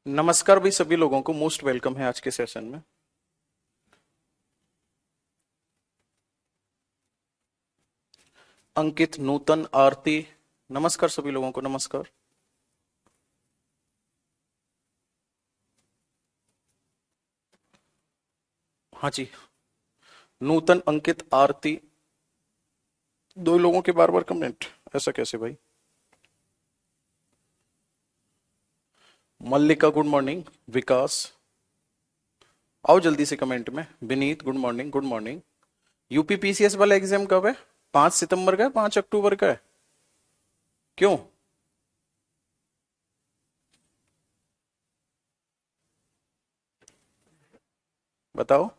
नमस्कार भाई, सभी लोगों को मोस्ट वेलकम है आज के सेशन में। अंकित, नूतन, आरती, नमस्कार सभी लोगों को। नमस्कार। हाँ जी। नूतन, अंकित, आरती, दो लोगों के बार बार कमेंट, ऐसा कैसे भाई? मल्लिका गुड मॉर्निंग। विकास, आओ जल्दी से कमेंट में। Vineet good morning, good morning. UP PCS वाला एग्जाम कब है? 5 सितंबर का है, 5 अक्टूबर का है? क्यों? बताओ।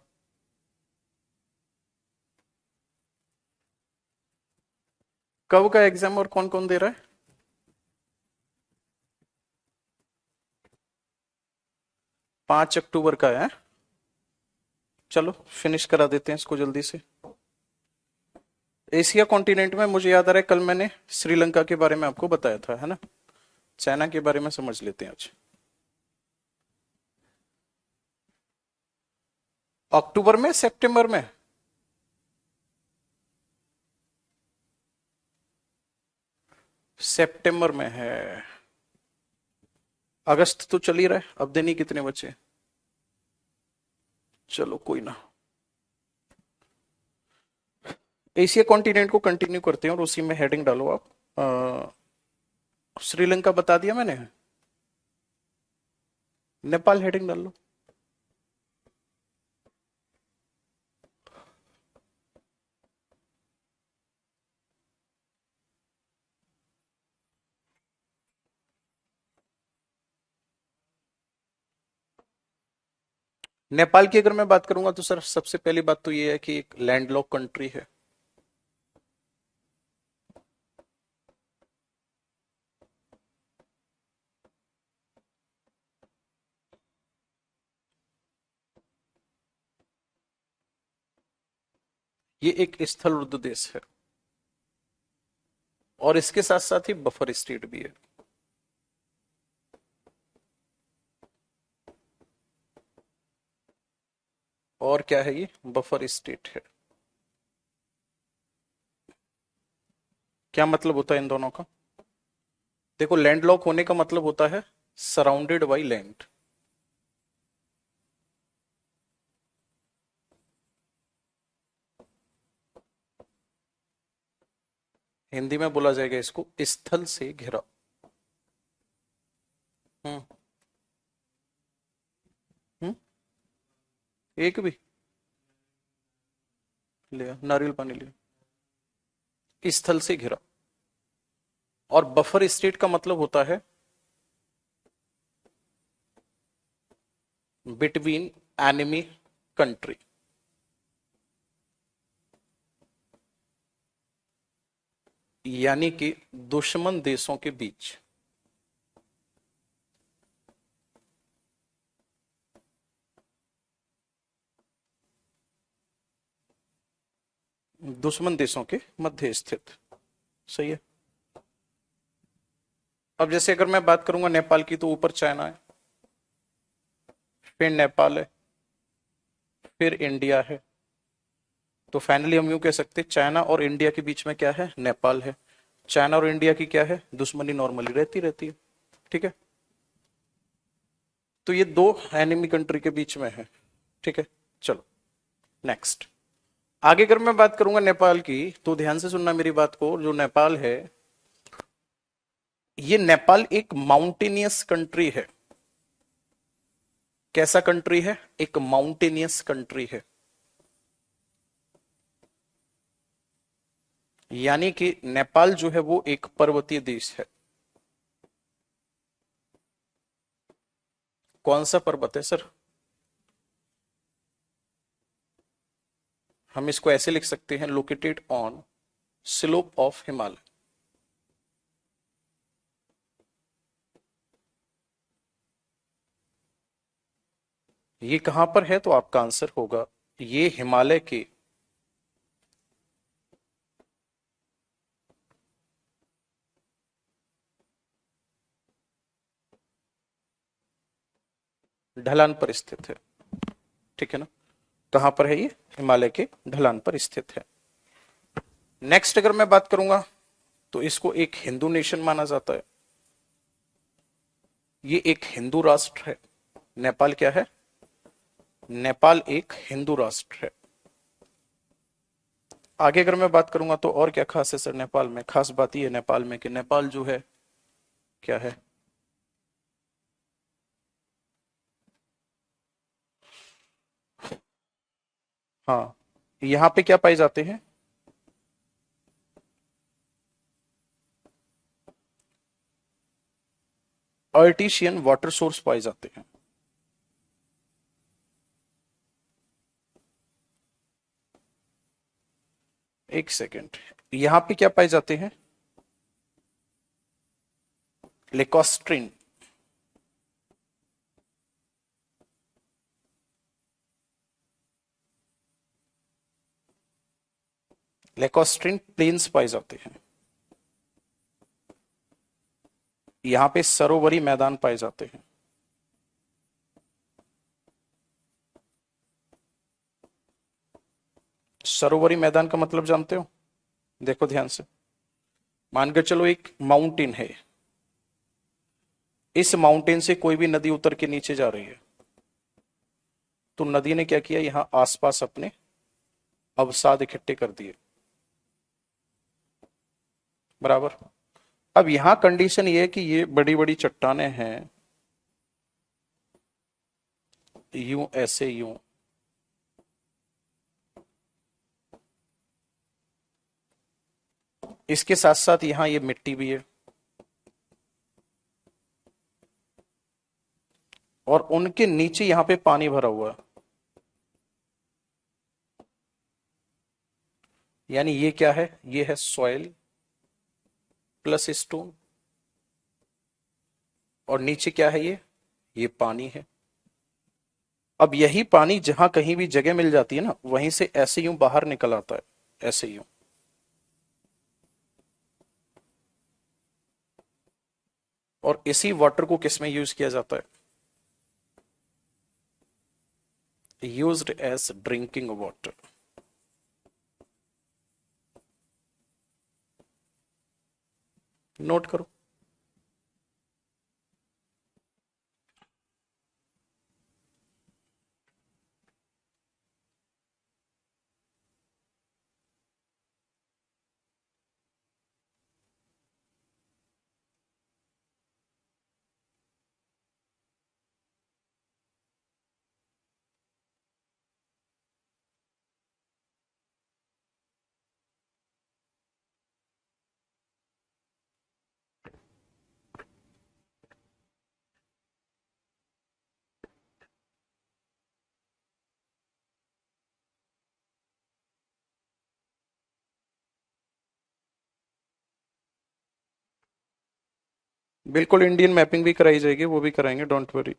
कब का एग्जाम और कौन कौन दे रहा है? 5 अक्टूबर का है। चलो फिनिश करा देते हैं इसको जल्दी से। एशिया कॉन्टिनेंट में मुझे याद आ रहा है, कल मैंने श्रीलंका के बारे में आपको बताया था, है ना? चाइना के बारे में समझ लेते हैं आज। अक्टूबर में, सितंबर में? सितंबर में है। अगस्त तो चल ही रहा है, अब दिन ही कितने बचे? चलो कोई ना। एशिया कॉन्टिनेंट को कंटिन्यू करते हैं और उसी में हेडिंग डालो आप। श्रीलंका बता दिया मैंने। नेपाल हेडिंग डाल लो। नेपाल की अगर मैं बात करूंगा तो सर सबसे पहली बात तो ये है कि एक लैंडलॉक कंट्री है। ये एक स्थल रुद्ध देश है और इसके साथ साथ ही बफर स्टेट भी है। और क्या है, ये बफर स्टेट है। क्या मतलब होता है इन दोनों का? देखो, लैंडलॉक होने का मतलब होता है सराउंडेड बाई लैंड। हिंदी में बोला जाएगा इसको स्थल से घिरा। हम्म। हम्म। एक भी लिया, नारियल पानी लिया। स्थल से घिरा। और बफर स्टेट का मतलब होता है बिटवीन एनिमी कंट्री। यानी कि दुश्मन देशों के बीच। दुश्मन देशों के मध्य स्थित। सही है। अब जैसे अगर मैं बात करूंगा नेपाल की, तो ऊपर चाइना है, फिर नेपाल है, फिर इंडिया है। तो फाइनली हम यूं कह सकते हैं चाइना और इंडिया के बीच में क्या है? नेपाल है। चाइना और इंडिया की क्या है? दुश्मनी नॉर्मली रहती रहती है। ठीक है। तो ये दो एनिमी कंट्री के बीच में है। ठीक है। चलो नेक्स्ट। आगे अगर मैं बात करूंगा नेपाल की, तो ध्यान से सुनना मेरी बात को। जो नेपाल है, ये नेपाल एक माउंटेनियस कंट्री है। कैसा कंट्री है? एक माउंटेनियस कंट्री है। यानी कि नेपाल जो है वो एक पर्वतीय देश है। कौन सा पर्वत है सर? हम इसको ऐसे लिख सकते हैं, located on slope of Himalaya. ये कहां पर है? तो आपका आंसर होगा ये हिमालय के ढलान पर स्थित है, ठीक है ना। कहां पर है ये? हिमालय के ढलान पर स्थित है। नेक्स्ट अगर मैं बात करूंगा तो इसको एक हिंदू नेशन माना जाता है। ये एक हिंदू राष्ट्र है। नेपाल क्या है? नेपाल एक हिंदू राष्ट्र है। आगे अगर मैं बात करूंगा तो और क्या खास है सर नेपाल में? खास बात ये है नेपाल में कि नेपाल जो है क्या है? हाँ, यहाँ पे क्या पाए जाते हैं? आर्टिशियन वाटर सोर्स पाए जाते हैं। एक सेकेंड, यहाँ पे क्या पाए जाते हैं? लेकोस्ट्रिन। लेकोस्ट्रिन प्लेन्स पाए जाते हैं। यहाँ पे सरोवरी मैदान पाए जाते हैं। सरोवरी मैदान का मतलब जानते हो? देखो ध्यान से, मान के चलो एक माउंटेन है, इस माउंटेन से कोई भी नदी उतर के नीचे जा रही है, तो नदी ने क्या किया, यहाँ आसपास अपने अवसाद इकट्ठे कर दिए, बराबर। अब यहां कंडीशन ये है कि ये बड़ी बड़ी चट्टाने हैं, यूं ऐसे यूं, इसके साथ साथ यहां ये मिट्टी भी है, और उनके नीचे यहां पे पानी भरा हुआ है। यानी ये क्या है? ये है सॉइल प्लस स्टोन, और नीचे क्या है? ये पानी है। अब यही पानी जहां कहीं भी जगह मिल जाती है ना, वहीं से ऐसे यूं बाहर निकल आता है, ऐसे यूं। और इसी वाटर को किस में यूज किया जाता है? Used as drinking water. Note करो। बिल्कुल, इंडियन मैपिंग भी कराई जाएगी, वो भी कराएंगे, डोंट वरी।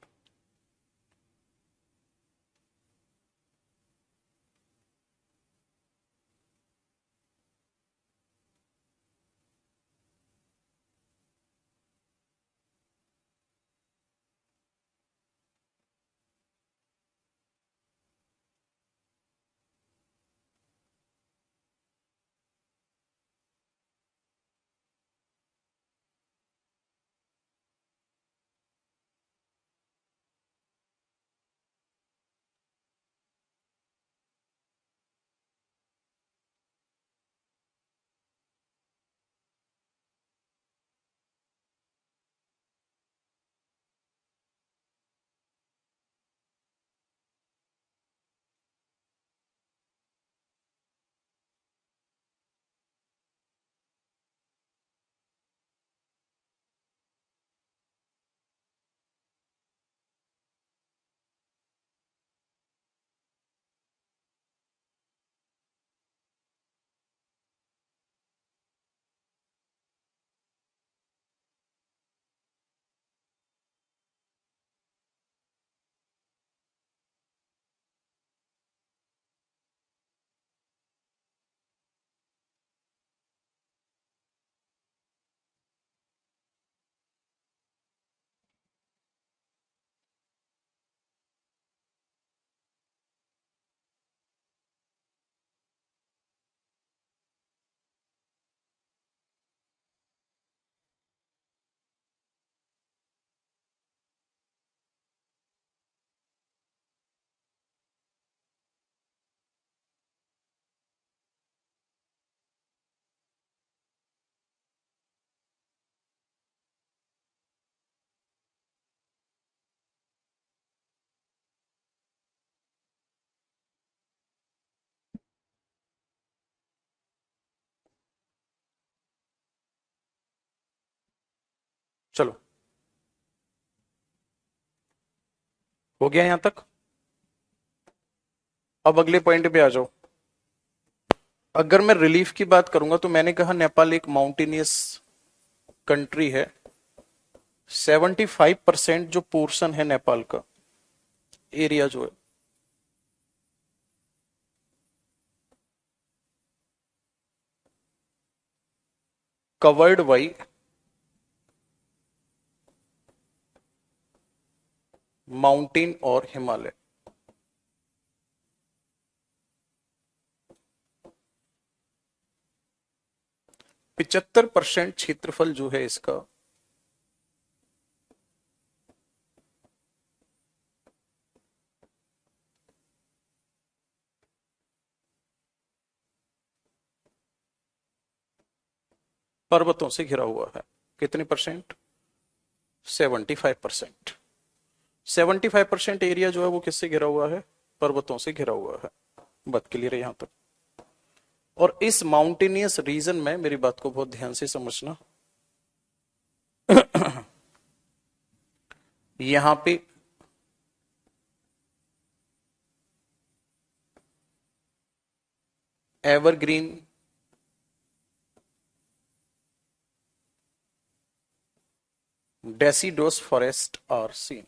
हो गया यहां तक? अब अगले पॉइंट पे आ जाओ। अगर मैं रिलीफ की बात करूंगा तो मैंने कहा नेपाल एक माउंटेनियस कंट्री है। 75% जो पोर्शन है नेपाल का, एरिया जो है, कवर्ड बाई माउंटेन और हिमालय। 75% क्षेत्रफल जो है इसका पर्वतों से घिरा हुआ है। कितने परसेंट? 75%। 75% एरिया जो है वो किससे घिरा हुआ है? पर्वतों से घिरा हुआ है। बात क्लियर है यहां तक? और इस माउंटेनियस रीजन में मेरी बात को बहुत ध्यान से समझना, यहां पे एवरग्रीन डेसिडोस फॉरेस्ट आर सीन।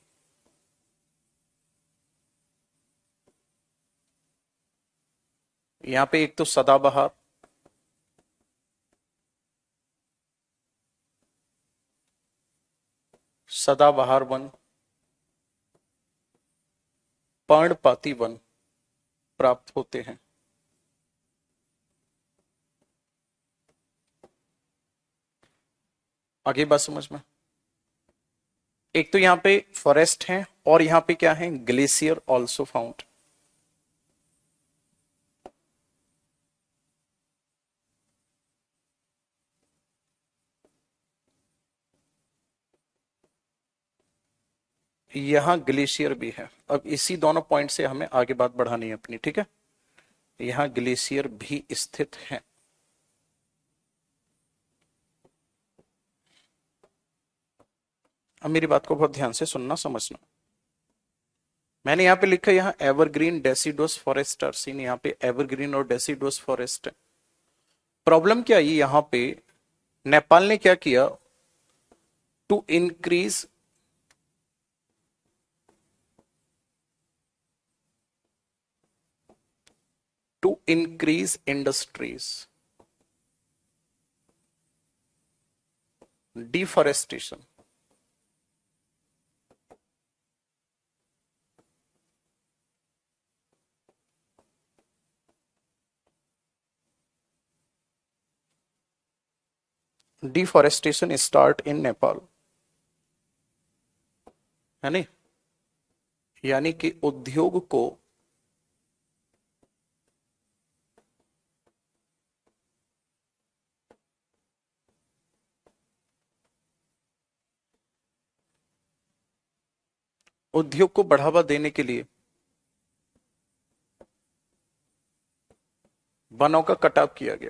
यहां पे एक तो सदाबहार, सदाबहार वन, पर्णपाती वन प्राप्त होते हैं। आगे बात समझ में? एक तो यहां पे फॉरेस्ट है और यहां पे क्या है? Glacier also found. यहां ग्लेशियर भी है। अब इसी दोनों पॉइंट से हमें आगे बात बढ़ानी है अपनी, ठीक है? यहां ग्लेशियर भी स्थित है। अब मेरी बात को बहुत ध्यान से सुनना समझना। मैंने यहां पे लिखा है यहां एवरग्रीन डेसिडोस फॉरेस्ट आर सीन। यहां पे एवरग्रीन और डेसिडोस फॉरेस्ट है। प्रॉब्लम क्या आई यहां पे? नेपाल ने क्या किया? To increase industries, deforestation, deforestation start in Nepal, है नहीं? यानी कि उद्योग को बढ़ावा देने के लिए वनों का कटाव किया गया।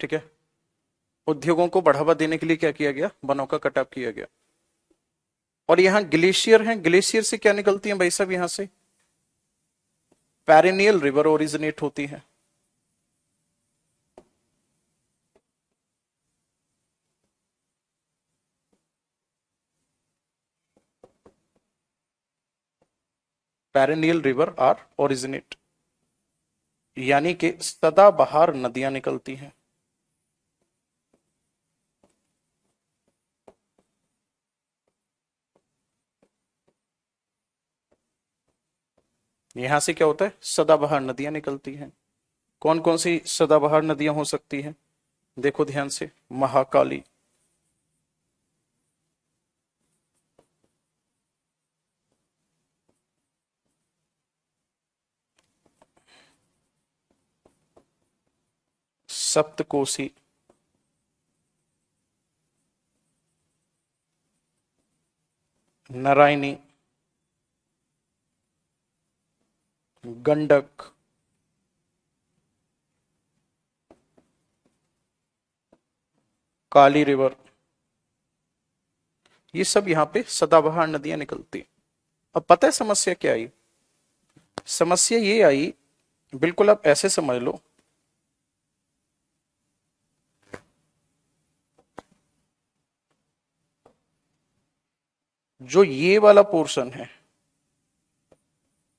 ठीक है? उद्योगों को बढ़ावा देने के लिए क्या किया गया? वनों का कटाव किया गया। और यहां ग्लेशियर है। ग्लेशियर से क्या निकलती है भाई साहब? यहां से पेरिनियल रिवर ओरिजिनेट होती है। पेरिनियल रिवर आर ओरिजिनेट, यानी कि सदाबहार नदियां निकलती हैं। यहां से क्या होता है? सदाबहार नदियां निकलती हैं। कौन कौन सी सदाबहार नदियां हो सकती हैं? देखो ध्यान से। महाकाली, सप्तकोसी, नारायणी, गंडक, काली रिवर, ये सब यहाँ पे सदाबहार नदियां निकलती। अब पता है समस्या क्या आई? समस्या ये आई, बिल्कुल आप ऐसे समझ लो, जो ये वाला पोर्शन है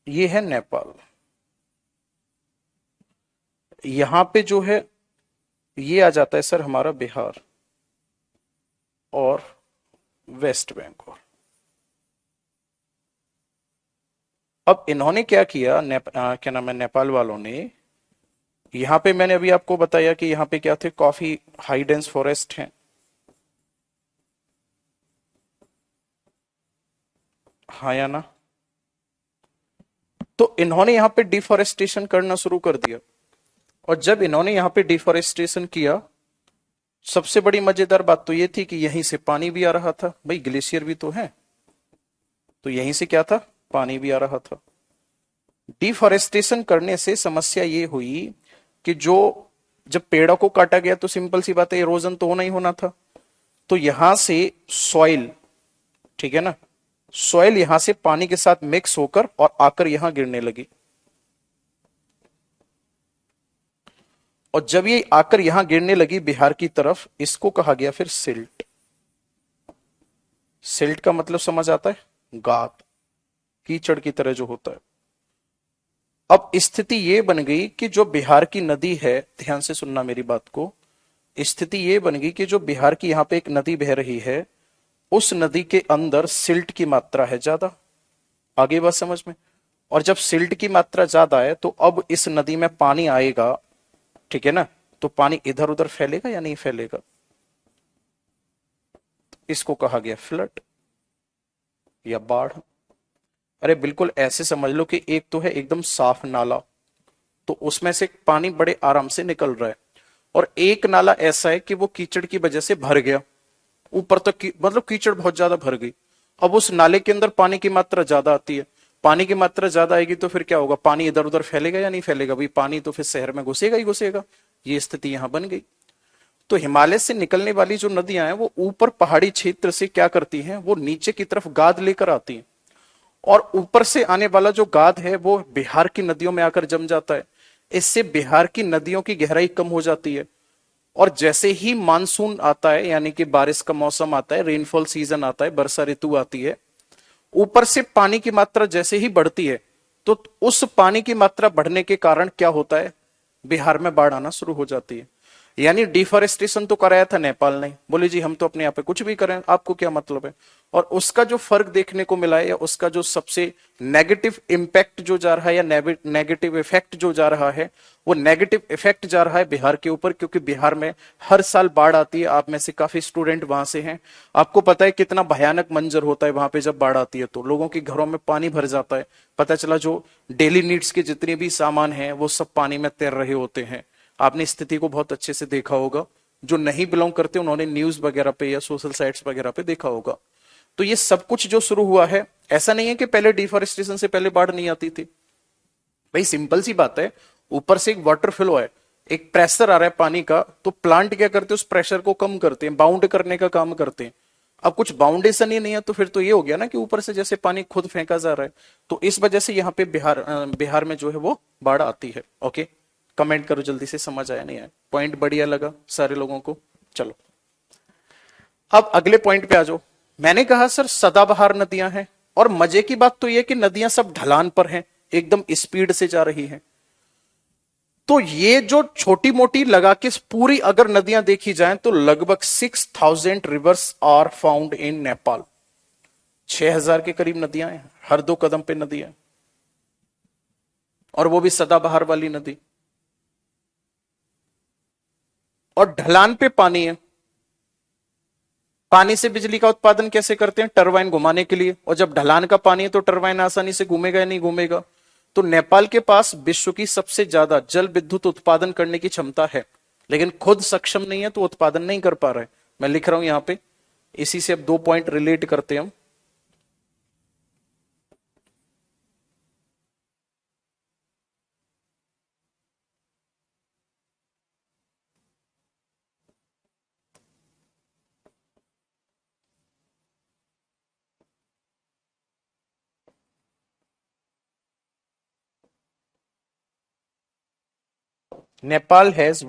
ये है नेपाल, यहां पे जो है ये आ जाता है सर हमारा बिहार और वेस्ट बंगाल। अब इन्होंने क्या किया, क्या नाम है, नेपाल वालों ने, यहां पे मैंने अभी आपको बताया कि यहां पे क्या थे, काफी हाई डेंस फॉरेस्ट हैं, हाँ या ना? तो इन्होंने यहां पे डिफॉरेस्टेशन करना शुरू कर दिया। और जब इन्होंने यहां पे डिफॉरेस्टेशन किया, सबसे बड़ी मजेदार बात तो ये थी कि यहीं से पानी भी आ रहा था, भाई ग्लेशियर भी तो है, तो यहीं से क्या था, पानी भी आ रहा था। डिफॉरेस्टेशन करने से समस्या ये हुई कि जो, जब पेड़ों को काटा गया तो सिंपल सी बात है इरोजन तो होना ही होना था। तो यहां से सॉइल, ठीक है ना, सॉइल यहां से पानी के साथ मिक्स होकर और आकर यहां गिरने लगी। और जब ये आकर यहां गिरने लगी बिहार की तरफ, इसको कहा गया फिर सिल्ट। सिल्ट का मतलब समझ आता है, गाद, कीचड़ की तरह जो होता है। अब स्थिति ये बन गई कि जो बिहार की नदी है, ध्यान से सुनना मेरी बात को, स्थिति ये बन गई कि जो बिहार की यहां पे एक नदी बह रही है, उस नदी के अंदर सिल्ट की मात्रा है ज्यादा। आगे बात समझ में? और जब सिल्ट की मात्रा ज्यादा है तो अब इस नदी में पानी आएगा, ठीक है ना, तो पानी इधर उधर फैलेगा या नहीं फैलेगा? इसको कहा गया फ्लड या बाढ़। अरे बिल्कुल ऐसे समझ लो कि एक तो है एकदम साफ नाला, तो उसमें से पानी बड़े आराम से निकल रहा है, और एक नाला ऐसा है कि वो कीचड़ की वजह से भर गया, ऊपर तक की, मतलब कीचड़ बहुत ज्यादा भर गई। अब उस नाले के अंदर पानी की मात्रा ज्यादा आती है, पानी की मात्रा ज्यादा आएगी तो फिर क्या होगा, पानी इधर उधर फैलेगा या नहीं फैलेगा? भाई पानी तो फिर शहर में घुसेगा ही घुसेगा। ये स्थिति यहां बन गई। तो हिमालय से निकलने वाली जो नदियां हैं वो ऊपर पहाड़ी क्षेत्र से क्या करती हैं, वो नीचे की तरफ गाद लेकर आती हैं, और ऊपर से आने वाला जो गाद है वो बिहार की नदियों में आकर जम जाता है। इससे बिहार की नदियों की गहराई कम हो जाती है। और जैसे ही मानसून आता है, यानी कि बारिश का मौसम आता है, रेनफॉल सीजन आता है, वर्षा ऋतु आती है, ऊपर से पानी की मात्रा जैसे ही बढ़ती है, तो उस पानी की मात्रा बढ़ने के कारण क्या होता है, बिहार में बाढ़ आना शुरू हो जाती है। यानी डिफॉरेस्टेशन तो कराया था नेपाल ने, बोले जी हम तो अपने यहाँ पे कुछ भी करें, आपको क्या मतलब है? और उसका जो फर्क देखने को मिला है, या उसका जो सबसे नेगेटिव इंपैक्ट जो जा रहा है, या नेगेटिव इफेक्ट जो जा रहा है, वो नेगेटिव इफेक्ट जा रहा है बिहार के ऊपर, क्योंकि बिहार में हर साल बाढ़ आती है। आप में से काफी स्टूडेंट वहां से हैं, आपको पता है कितना भयानक मंजर होता है वहां पे जब बाढ़ आती है, तो लोगों के घरों में पानी भर जाता है। पता चला जो डेली नीड्स के जितने भी सामान हैं वो सब पानी में तैर रहे होते हैं। आपने स्थिति को बहुत अच्छे से देखा होगा, जो नहीं बिलोंग करते उन्होंने न्यूज वगैरह पे या सोशल साइट्स वगैरह पे देखा होगा। तो ये सब कुछ जो शुरू हुआ है, ऐसा नहीं है कि पहले डिफॉरेस्टेशन से पहले बाढ़ नहीं आती थी। भाई सिंपल सी बात है, ऊपर से एक वाटर फ्लो है, एक प्रेशर आ रहा है पानी का, तो प्लांट क्या करते हैं, उस प्रेशर को कम करते हैं, बाउंड करने का काम करते हैं। अब कुछ बाउंडेशन ही नहीं है, तो फिर तो ये हो गया ना कि ऊपर से जैसे पानी खुद फेंका जा रहा है। तो इस वजह से यहाँ पे बिहार में जो है वो बाढ़ आती है। ओके, कमेंट करो जल्दी से, समझ आया नहीं आया, पॉइंट बढ़िया लगा सारे लोगों को? चलो अब अगले पॉइंट पे आ जाओ। मैंने कहा सर सदाबहार नदियां हैं, और मजे की बात तो यह कि नदियां सब ढलान पर हैं, एकदम स्पीड से जा रही हैं। तो ये जो छोटी मोटी लगा के पूरी अगर नदियां देखी जाएं तो लगभग 6,000 rivers are found in Nepal. 6,000 के करीब नदियां हैं, हर 2 कदम पे नदियां, और वो भी सदाबहार वाली नदी। और ढलान पे पानी है। पानी से बिजली का उत्पादन कैसे करते हैं, टरबाइन घुमाने के लिए, और जब ढलान का पानी है तो टरबाइन आसानी से घूमेगा या नहीं घूमेगा? तो नेपाल के पास विश्व की सबसे ज्यादा जल विद्युत उत्पादन करने की क्षमता है, लेकिन खुद सक्षम नहीं है, तो उत्पादन नहीं कर पा रहा है। मैं लिख रहा हूं यहां पे, इसी से अब 2 पॉइंट रिलेट करते हैं हम। Nepal has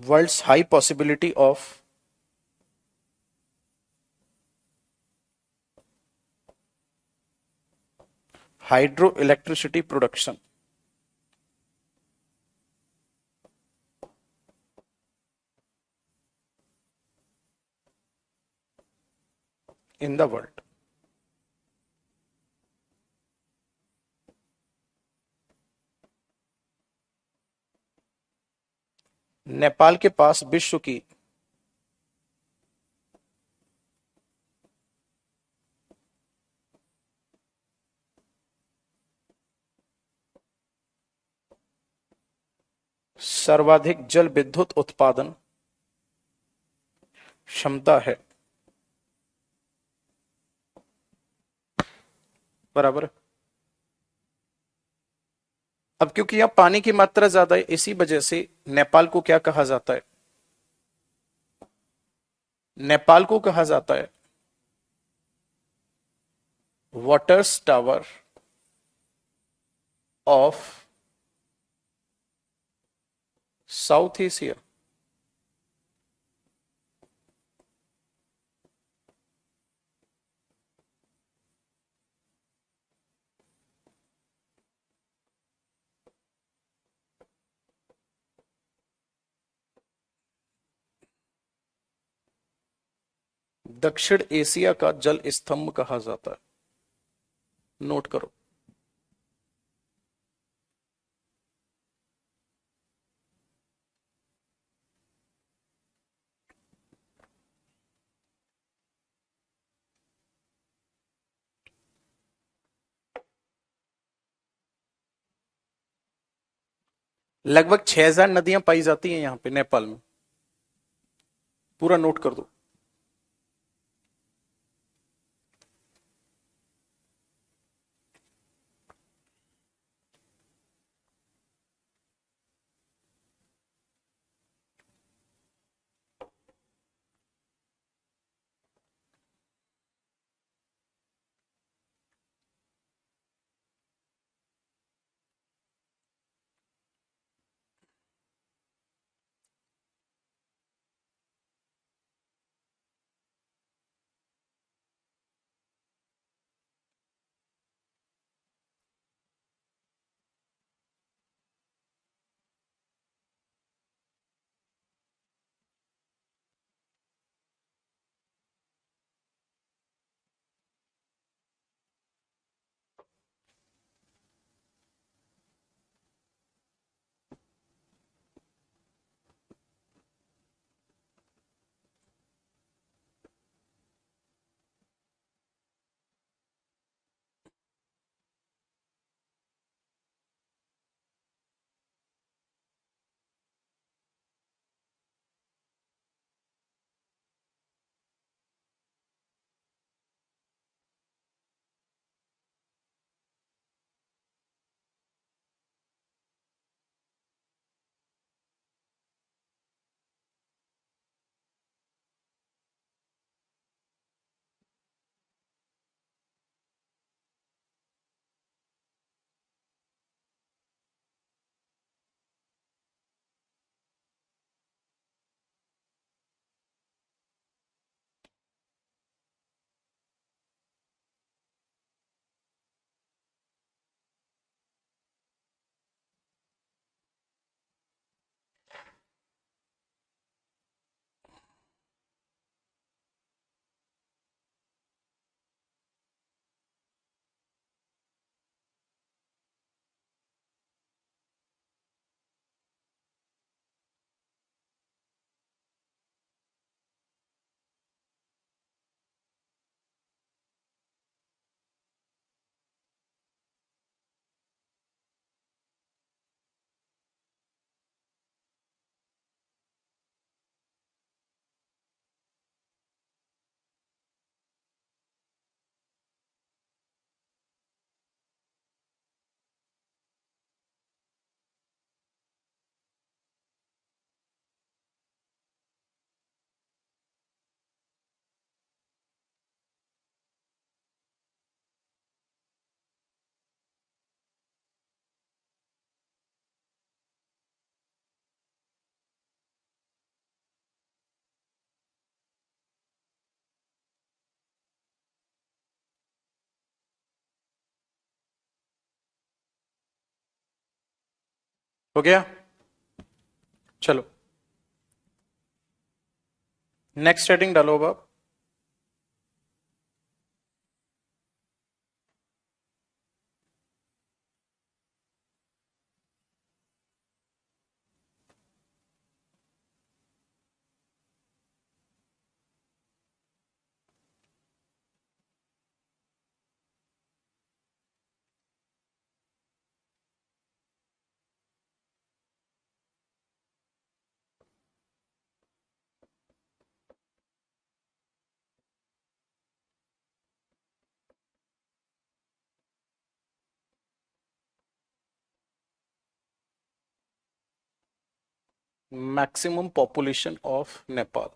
world's high possibility of hydroelectricity production in the world. Nepal के पास विश्व की सर्वाधिक जल विद्युत उत्पादन क्षमता है। बराबर। अब क्योंकि यहाँ पानी की मात्रा ज्यादा है, इसी वजह से नेपाल को क्या कहा जाता है? नेपाल को कहा जाता है waters tower of south Asia. दक्षिण एशिया का जल स्तंभ कहा जाता है। नोट करो। लगभग 6000 नदियां पाई जाती हैं यहां पे नेपाल में। पूरा नोट कर दो। हो गया? चलो नेक्स्ट हेडिंग डालो अब आप। मैक्सिमम पॉपुलेशन ऑफ नेपाल,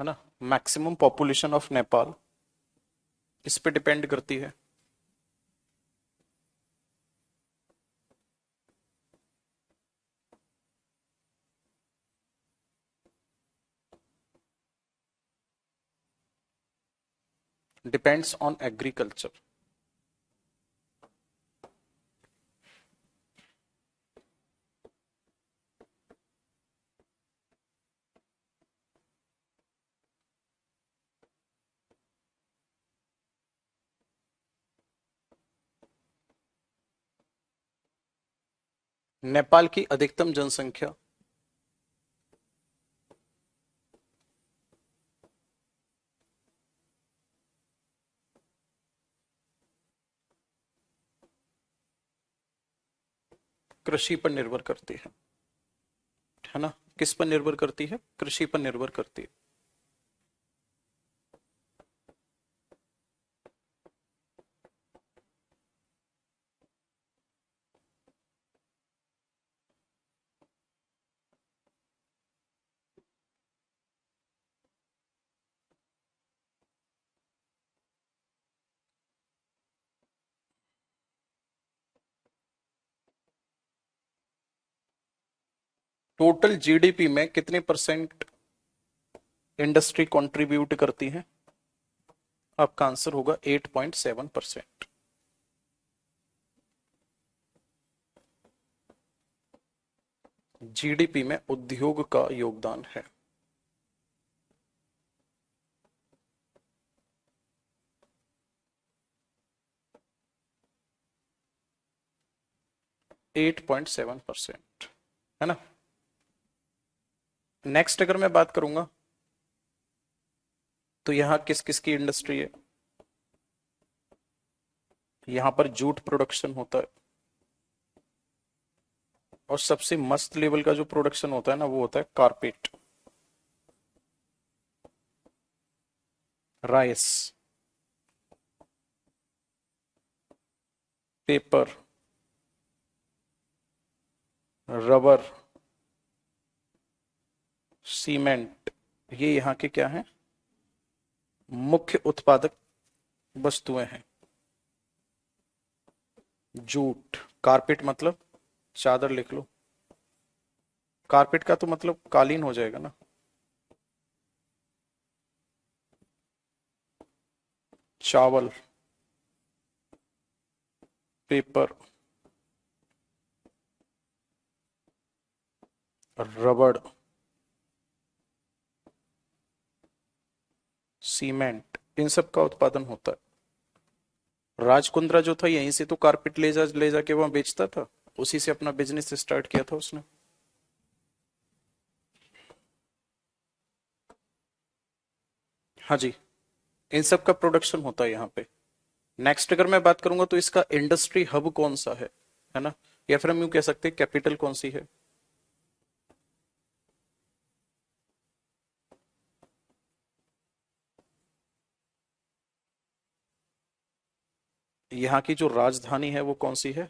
है ना? मैक्सिमम पॉपुलेशन ऑफ नेपाल इस पे डिपेंड करती है। Depends on agriculture. नेपाल की अधिकतम जनसंख्या, कृषि पर निर्भर करती है ना? किस पर निर्भर करती है? कृषि पर निर्भर करती है। टोटल जीडीपी में कितने परसेंट इंडस्ट्री कंट्रीब्यूट करती है? आपका आंसर होगा 8.7%। जीडीपी में उद्योग का योगदान है। एट पॉइंट सेवन परसेंट, है ना? नेक्स्ट अगर मैं बात करूंगा तो यहां किस किस की इंडस्ट्री है? यहां पर जूट प्रोडक्शन होता है, और सबसे मस्त लेवल का जो प्रोडक्शन होता है ना, वो होता है carpet, rice, paper, rubber, cement. ये यहाँ के क्या है? मुख्य उत्पादक वस्तुएं हैं। जूट, कारपेट मतलब चादर लिख लो, कारपेट का तो मतलब कालीन हो जाएगा ना। चावल, पेपर, रबड़, सीमेंट, इन सब का उत्पादन होता है। राजकुंद्रा जो था यहीं से तो कारपेट ले जाके वहां बेचता था, उसी से अपना बिजनेस स्टार्ट किया था उसने। हाँ जी, इन सब का प्रोडक्शन होता है यहाँ पे। नेक्स्ट अगर मैं बात करूंगा तो इसका इंडस्ट्री हब कौन सा है ना? या फिर हम यूं कह सकते हैं कैपिटल कौन सी है? यहाँ की जो राजधानी है वो कौन सी है?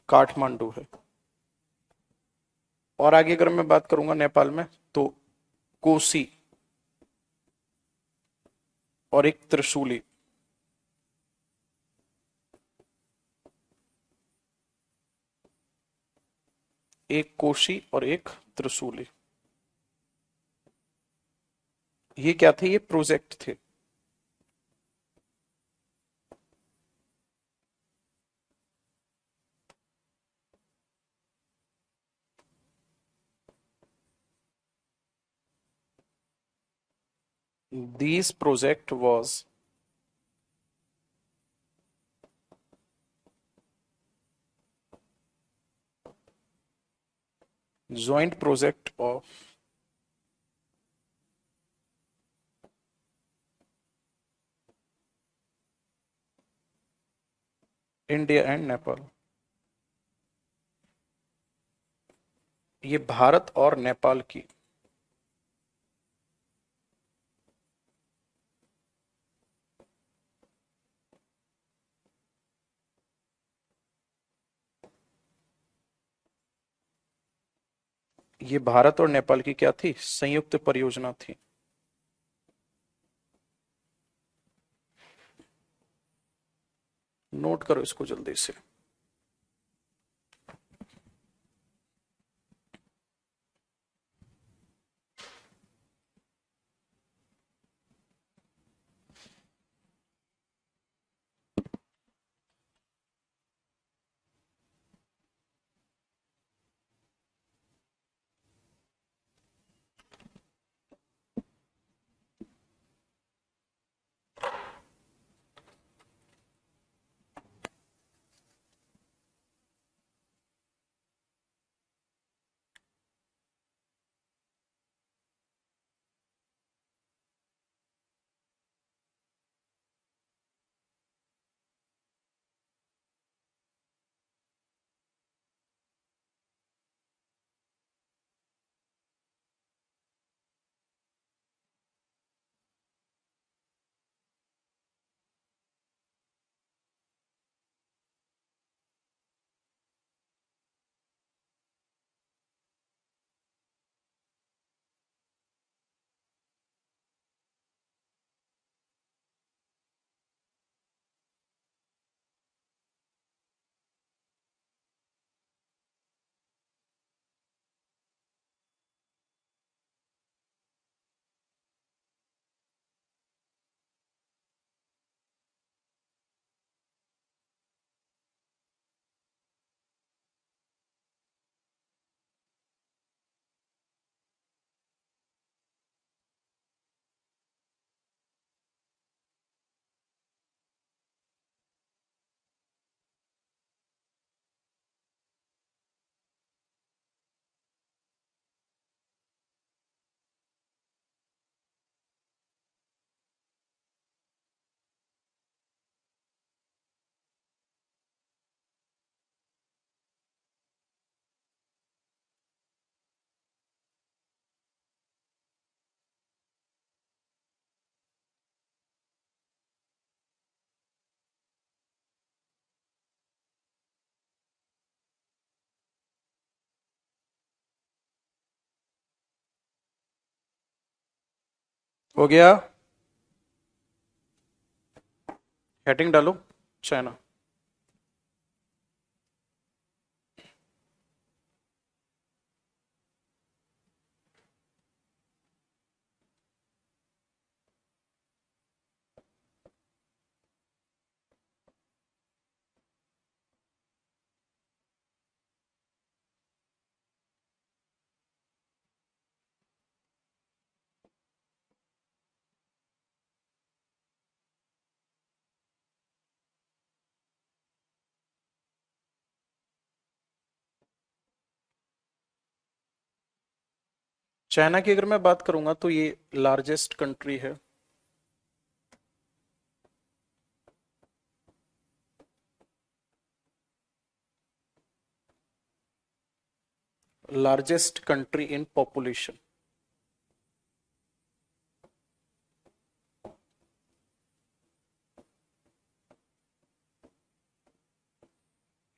काठमांडू है। और आगे अगर मैं बात करूंगा नेपाल में तो कोसी और एक त्रिशूली। एक कोशी और एक त्रिशूली। ये क्या थे? ये प्रोजेक्ट थे। These project was joint project of India and Nepal. ये भारत और नेपाल की ये भारत और नेपाल की क्या थी? संयुक्त परियोजना थी। नोट करो इसको जल्दी से। हो गया? हेडिंग डालो, चाइना। चाइना की अगर मैं बात करूंगा तो ये लार्जेस्ट कंट्री है। लार्जेस्ट कंट्री इन पॉपुलेशन,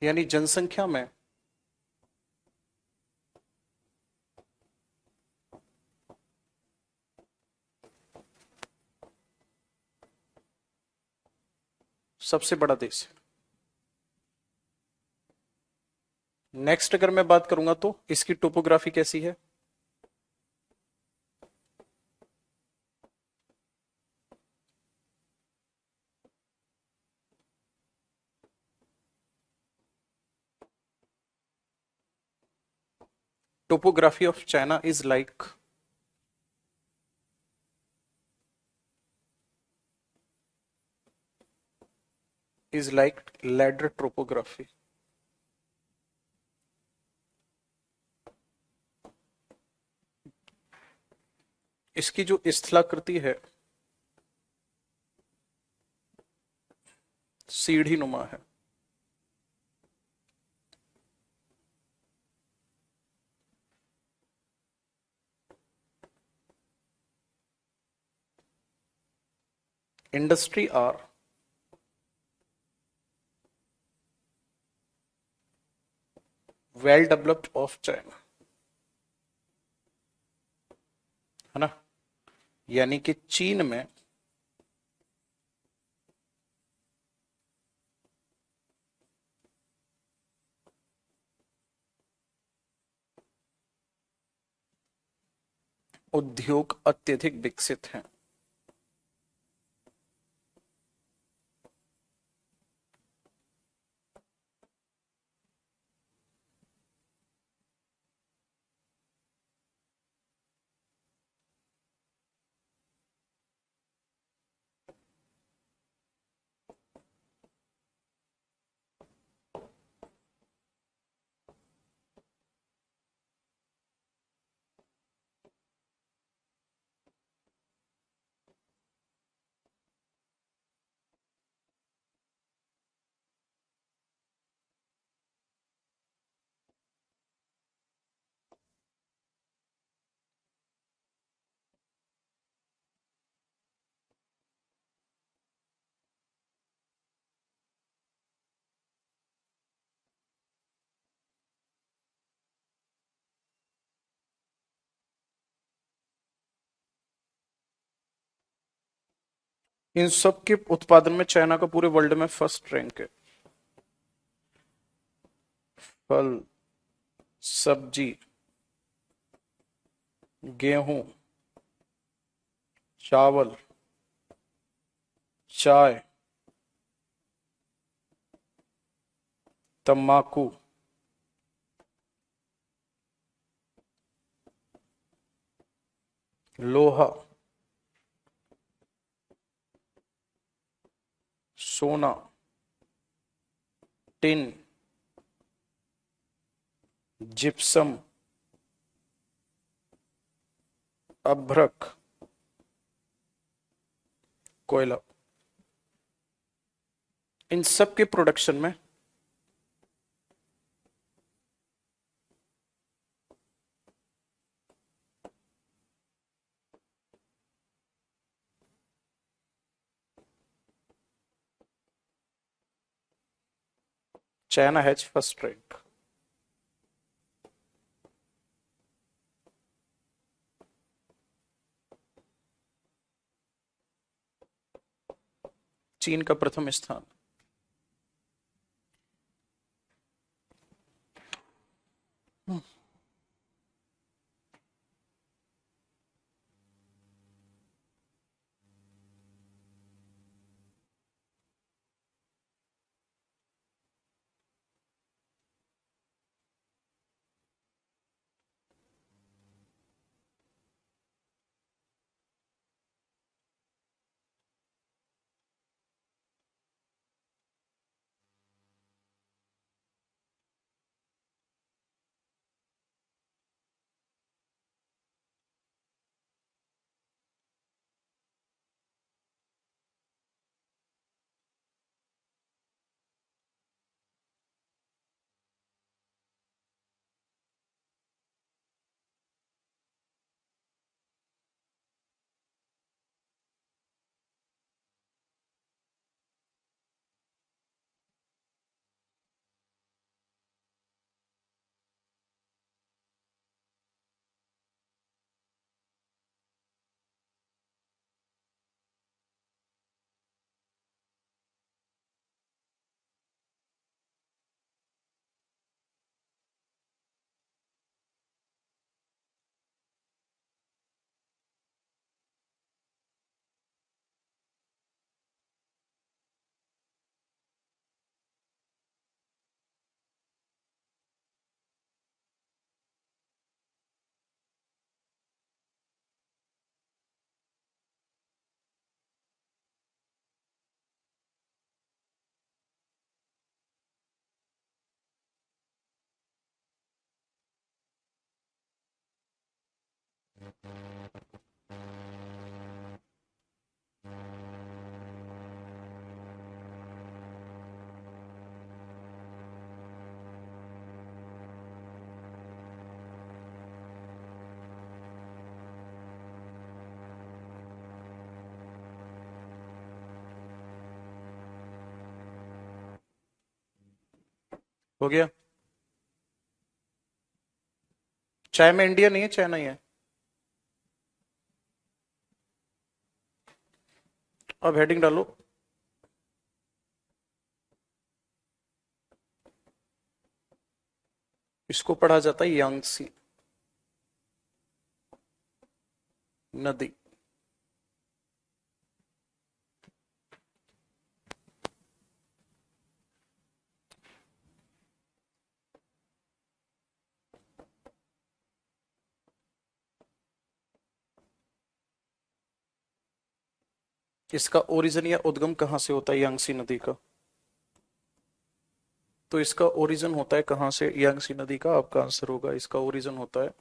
यानी जनसंख्या में सबसे बड़ा देश है। नेक्स्ट अगर मैं बात करूंगा तो इसकी टोपोग्राफी कैसी है? Topography of China is like ladder topography. इसकी जो स्थलाकृति है सीढ़ी नुमा है। Industry are well developed of China, है ना। यानी कि चीन में उद्योग अत्यधिक विकसित हैं। इन सब के उत्पादन में चाइना का पूरे वर्ल्ड में फर्स्ट रैंक है। फल, सब्जी, गेहूं, चावल, चाय, तंबाकू, लोहा, सोना, टिन, जिप्सम, अभ्रक, कोयला, इन सब के प्रोडक्शन में चाइना हैज फर्स्ट रैंक। चीन का प्रथम स्थान। हो गया। चाय में इंडिया नहीं है, चाइना ही है। अब हेडिंग डालो। इसको पढ़ा जाता है यांगसी नदी। इसका ओरिजिन या उद्गम कहां से होता है यांगसी नदी का? तो इसका ओरिजिन होता है कहां से यांगसी नदी का? आपका आंसर होगा इसका ओरिजिन होता है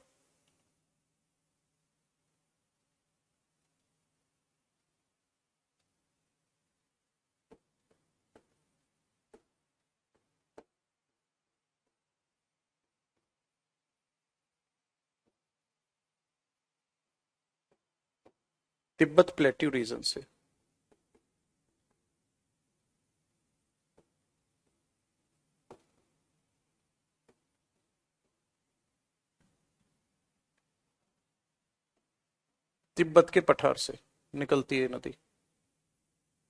तिब्बत प्लेट्यू रीजन से। तिब्बत के पठार से निकलती है नदी।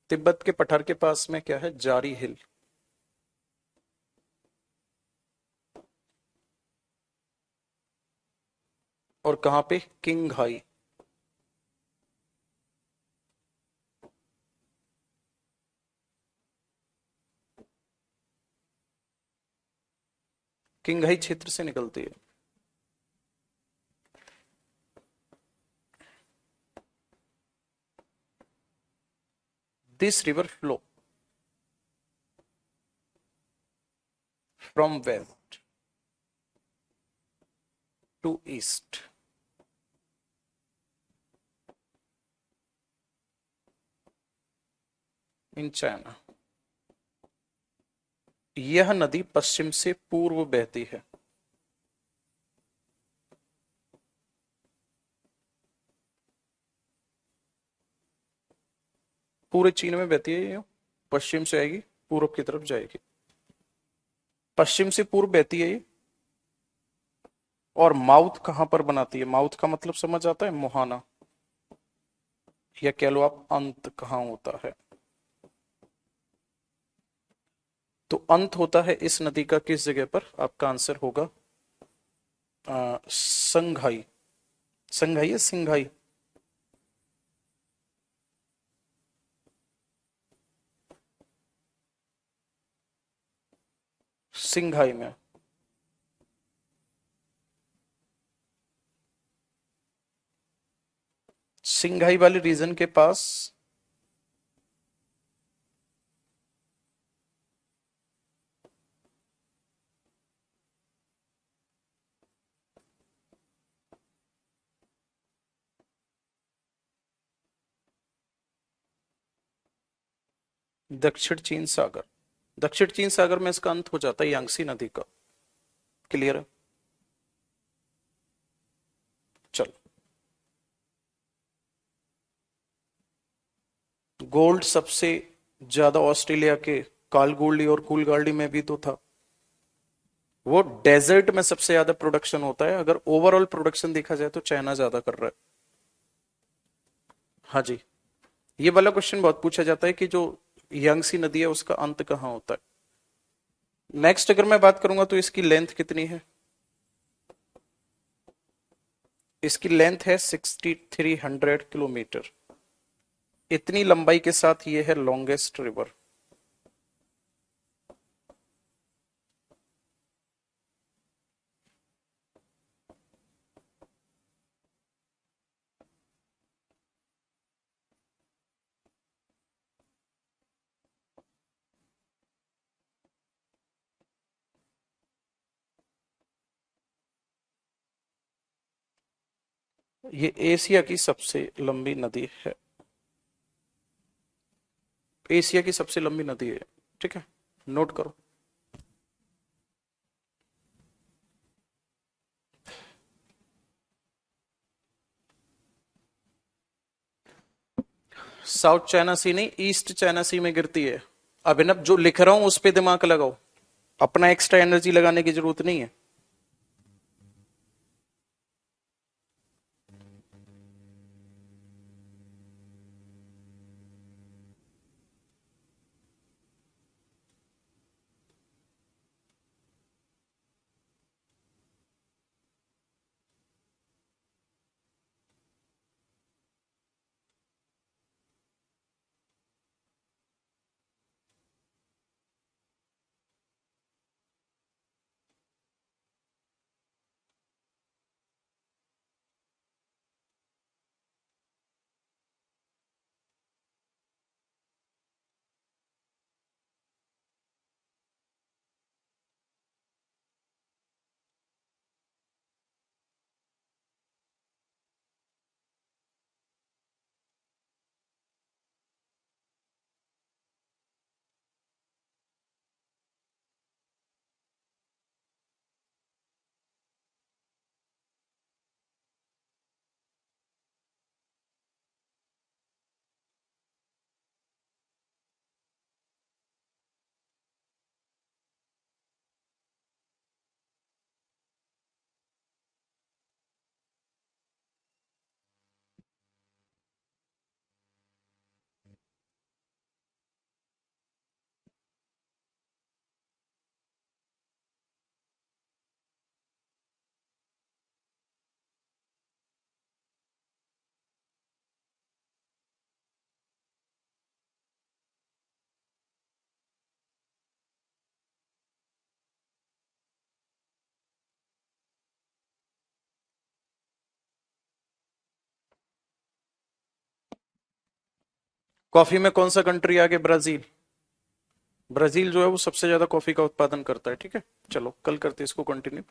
तिब्बत के पठार के पास में क्या है? जारी हिल। और कहां पे? किंगहाई। किंगहाई क्षेत्र से निकलती है। This river flow from west to east in China. यह नदी पश्चिम से पूर्व बहती है। पूरे चीन में बहती है ये। पश्चिम से आएगी, पूर्व की तरफ जाएगी। पश्चिम से पूर्व बहती है ये। और माउथ कहां पर बनाती है? माउथ का मतलब समझ आता है? मुहाना, या कह लो आप अंत कहां होता है। तो अंत होता है इस नदी का किस जगह पर? आपका आंसर होगा संघाई। संघाई या सिंघाई? सिंघाई में। सिंघाई वाले रीजन के पास दक्षिण चीन सागर। दक्षिण चीन सागर में इसका अंत हो जाता है यांगसी नदी का। क्लियर है? चल, गोल्ड सबसे ज्यादा ऑस्ट्रेलिया के कालगोल्डी और कूलगाल्डी में भी तो था। वो डेजर्ट में सबसे ज्यादा प्रोडक्शन होता है। अगर ओवरऑल प्रोडक्शन देखा जाए तो चाइना ज्यादा कर रहा है। हाँ जी। ये वाला क्वेश्चन बहुत पूछा जाता है कि जो यांगसी नदी है उसका अंत कहाँ होता है। नेक्स्ट अगर मैं बात करूंगा तो इसकी लेंथ कितनी है? इसकी लेंथ है 6300 किलोमीटर। इतनी लंबाई के साथ ये है लॉन्गेस्ट रिवर। ये एशिया की सबसे लंबी नदी है। एशिया की सबसे लंबी नदी है। ठीक है, नोट करो। साउथ चाइना सी नहीं, ईस्ट चाइना सी में गिरती है। अभिनव जो लिख रहा हूं उस पे दिमाग लगाओ। अपना एक्स्ट्रा एनर्जी लगाने की जरूरत नहीं है। कॉफी में कौन सा कंट्री आगे? ब्राजील। ब्राजील जो है वो सबसे ज्यादा कॉफी का उत्पादन करता है। ठीक है, चलो कल करते हैं इसको कंटिन्यू।